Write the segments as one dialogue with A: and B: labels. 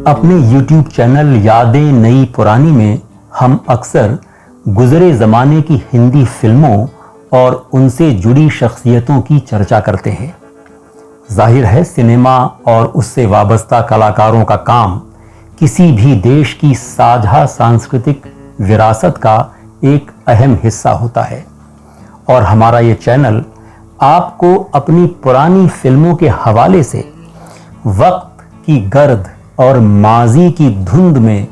A: अपने YouTube channel यादें नई पुरानी में हम अक्सर गुजरे ज़माने की हिंदी फिल्मों और उनसे जुड़ी शख्सियतों की चर्चा करते हैं। जाहिर है, सिनेमा और उससे वाबस्ता कलाकारों का काम किसी भी देश की साझा सांस्कृतिक विरासत का एक अहम हिस्सा होता है और हमारा ये चैनल आपको अपनी पुरानी फिल्मों के हवाले से वक्त की गर्द और माजी की धुंध में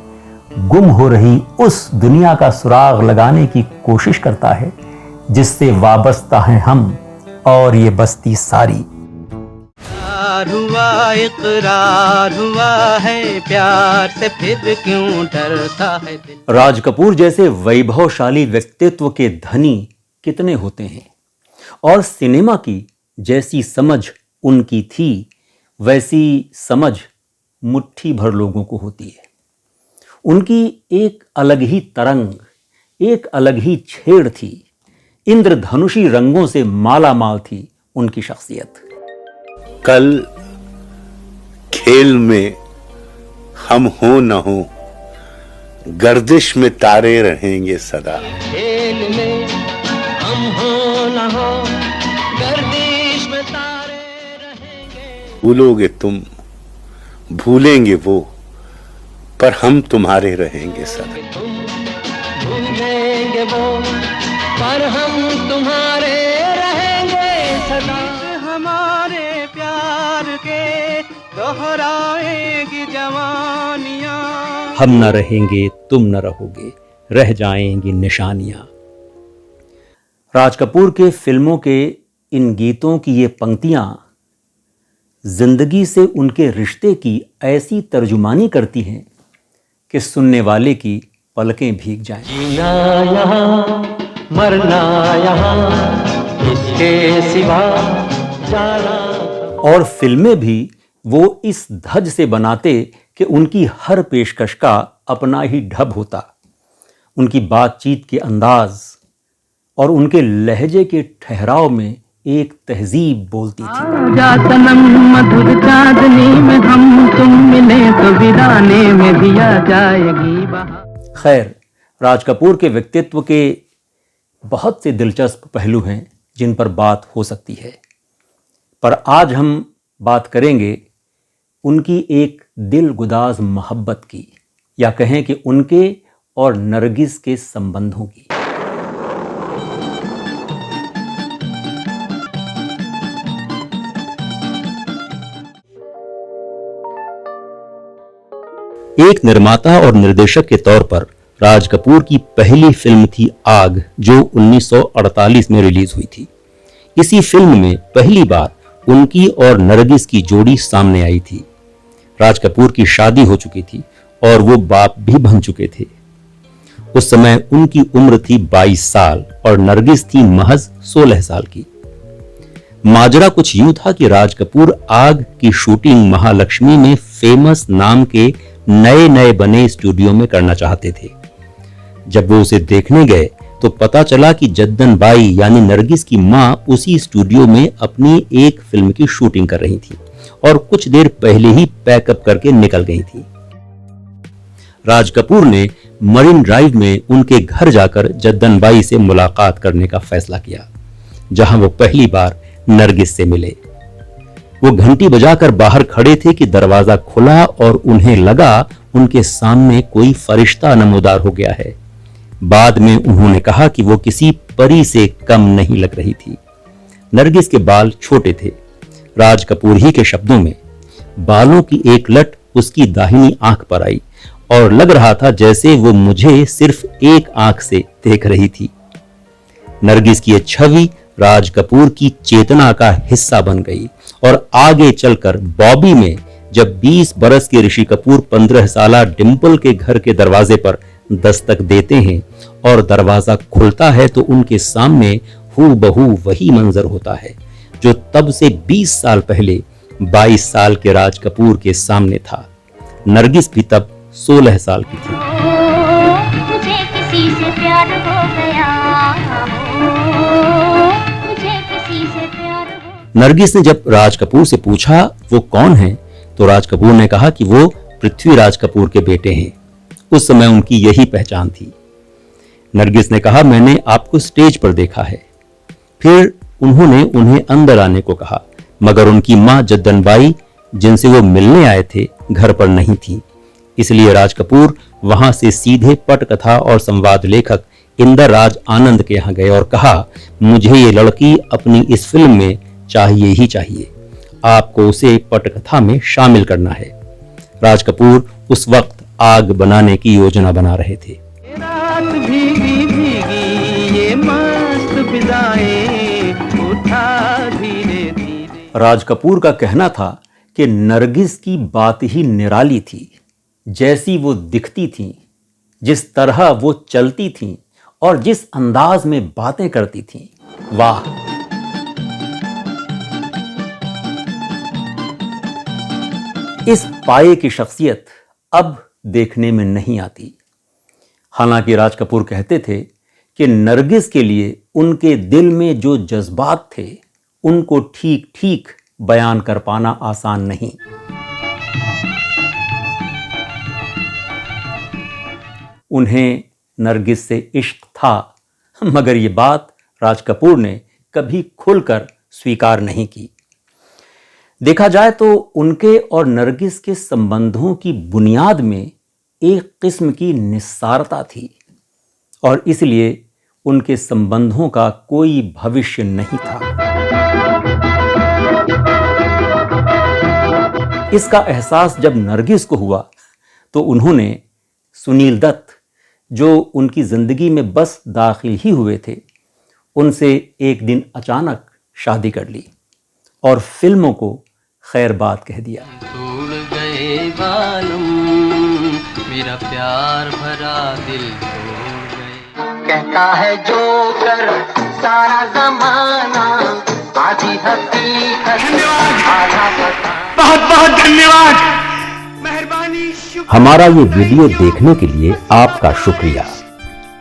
A: गुम हो रही उस दुनिया का सुराग लगाने की कोशिश करता है जिससे वाबस्ता हैं हम और ये बस्ती सारी।
B: हुआ इकरार हुआ है प्यार से, फिर क्यों डरता है दिल।
A: राज कपूर जैसे वैभवशाली व्यक्तित्व के धनी कितने होते हैं और सिनेमा की जैसी समझ उनकी थी वैसी समझ मुट्ठी भर लोगों को होती है। उनकी एक अलग ही तरंग, एक अलग ही छेड़ थी। इंद्रधनुषी रंगों से माला माल थी उनकी शख्सियत।
C: कल खेल में हम हो न हो, गर्दिश में तारे रहेंगे सदा।
B: खेल में हम हो न हो, गर्दिश में तारे रहेंगे।
C: भूलोगे तुम, भूलेंगे वो, पर हम तुम्हारे रहेंगे सदा।
B: तुम भूलेंगे वो, पर हम तुम्हारे रहेंगे सदा। हमारे प्यार के दोहराएगी जवानियां।
A: हम न रहेंगे, तुम न रहोगे, रह जाएंगी निशानियां। राज कपूर के फिल्मों के इन गीतों की ये पंक्तियां जिंदगी से उनके रिश्ते की ऐसी तर्जुमानी करती हैं कि सुनने वाले की पलकें भीग जाएं।
B: जीना यहाँ, मरना यहाँ, इसके सिवा जाना।
A: और फिल्में भी वो इस धज से बनाते कि उनकी हर पेशकश का अपना ही ढब होता। उनकी बातचीत के अंदाज और उनके लहजे के ठहराव में एक तहजीब बोलती थी।
B: जा सनम मधुर चांदनी में हम तुम मिले तो वीराने में भी आ जाएगी बहार।
A: खैर, राज कपूर के व्यक्तित्व के बहुत से दिलचस्प पहलू हैं जिन पर बात हो सकती है, पर आज हम बात करेंगे उनकी एक दिलगुदाज मोहब्बत की, या कहें कि उनके और नरगिस के संबंधों की। एक निर्माता और निर्देशक के तौर पर राज कपूर की पहली फिल्म थी आग, जो 1948 में रिलीज हुई थी। इसी फिल्म में पहली बार उनकी और नरगिस की जोड़ी सामने आई थी। राज कपूर की शादी हो चुकी थी और वो बाप भी बन चुके थे। उस समय उनकी उम्र थी 22 साल और नरगिस थी महज 16 साल की। माजरा कुछ यूं था कि राज कपूर आग की शूटिंग महालक्ष्मी में फेमस नाम के नए नए बने स्टूडियो में करना चाहते थे। जब वो उसे देखने गए तो पता चला कि जद्दन बाई यानी नरगिस की मां उसी स्टूडियो में अपनी एक फिल्म की शूटिंग कर रही थी और कुछ देर पहले ही पैकअप करके निकल गई थी। राज कपूर ने मरीन ड्राइव में उनके घर जाकर जद्दन बाई से मुलाकात करने का फैसला किया, जहां वो पहली बार नरगिस से मिले। वो घंटी बजाकर बाहर खड़े थे कि दरवाजा खुला और उन्हें लगा उनके सामने कोई फरिश्ता नमोदार हो गया है। बाद में उन्होंने कहा कि वो किसी परी से कम नहीं लग रही थी। नरगिस के बाल छोटे थे। राज कपूर ही के शब्दों में, बालों की एक लट उसकी दाहिनी आंख पर आई और लग रहा था जैसे वो मुझे सिर्फ एक आंख से देख रही थी। नरगिस की ये छवि राज कपूर की चेतना का हिस्सा बन गई और आगे चलकर बॉबी में जब 20 बरस के ऋषि कपूर 15 साला डिंपल के घर के दरवाजे पर दस्तक देते हैं और दरवाजा खुलता है तो उनके सामने हूबहू वही मंजर होता है जो तब से 20 साल पहले 22 साल के राज कपूर के सामने था। नरगिस भी तब 16 साल की थी।
D: मुझे किसी से प्यार हो गया, मुझे किसी से प्यार हो।
A: नरगिस ने जब राज कपूर से पूछा वो कौन है, तो राज कपूर ने कहा कि वो पृथ्वीराज कपूर के बेटे हैं। उस समय उनकी यही पहचान थी। नरगिस ने कहा, मैंने आपको स्टेज पर देखा है। फिर उन्होंने उन्हें अंदर आने को कहा, मगर उनकी मां जद्दनबाई, जिनसे वो मिलने आए थे, घर पर नहीं थी। इसलिए राज कपूर वहां से सीधे पटकथा और संवाद लेखक इंदर राज आनंद के यहां गए और कहा, मुझे ये लड़की अपनी इस फिल्म में चाहिए ही चाहिए। आपको उसे पटकथा में शामिल करना है। राज कपूर उस वक्त आग बनाने की योजना बना रहे थे।
B: रात भीगी भीगी ये मस्त फिजाएं, उठा धीरे धीरे।
A: राज कपूर का कहना था कि नरगिस की बात ही निराली थी। जैसी वो दिखती थी, जिस तरह वो चलती थी और जिस अंदाज में बातें करती थी, वाह। इस पाए की शख्सियत अब देखने में नहीं आती। हालांकि राज कपूर कहते थे कि नरगिस के लिए उनके दिल में जो जज्बात थे, उनको ठीक ठीक बयान कर पाना आसान नहीं। उन्हें नरगिस से इश्क था, मगर ये बात राज कपूर ने कभी खुलकर स्वीकार नहीं की। देखा जाए तो उनके और नरगिस के संबंधों की बुनियाद में एक किस्म की निस्सारता थी और इसलिए उनके संबंधों का कोई भविष्य नहीं था। इसका एहसास जब नरगिस को हुआ तो उन्होंने सुनील दत्त, जो उनकी जिंदगी में बस दाखिल ही हुए थे, उनसे एक दिन अचानक शादी कर ली और फिल्मों को खैर बात कह दिया।
B: तोड़ गए बालम, मेरा प्यार भरा दिल तोड़ गए। कहता है जो कर सारा जमाना, आधी हकीकत आधा पता। बहुत बहुत धन्यवाद, मेहरबानी।
A: हमारा ये वीडियो देखने के लिए आपका शुक्रिया।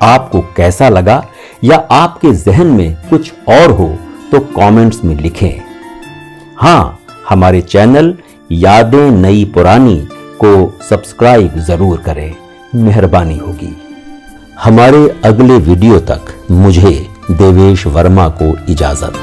A: आपको कैसा लगा या आपके जहन में कुछ और हो तो कमेंट्स में लिखें। हाँ, हमारे चैनल यादें नई पुरानी को सब्सक्राइब जरूर करें, मेहरबानी होगी। हमारे अगले वीडियो तक मुझे देवेश वर्मा को इजाजत।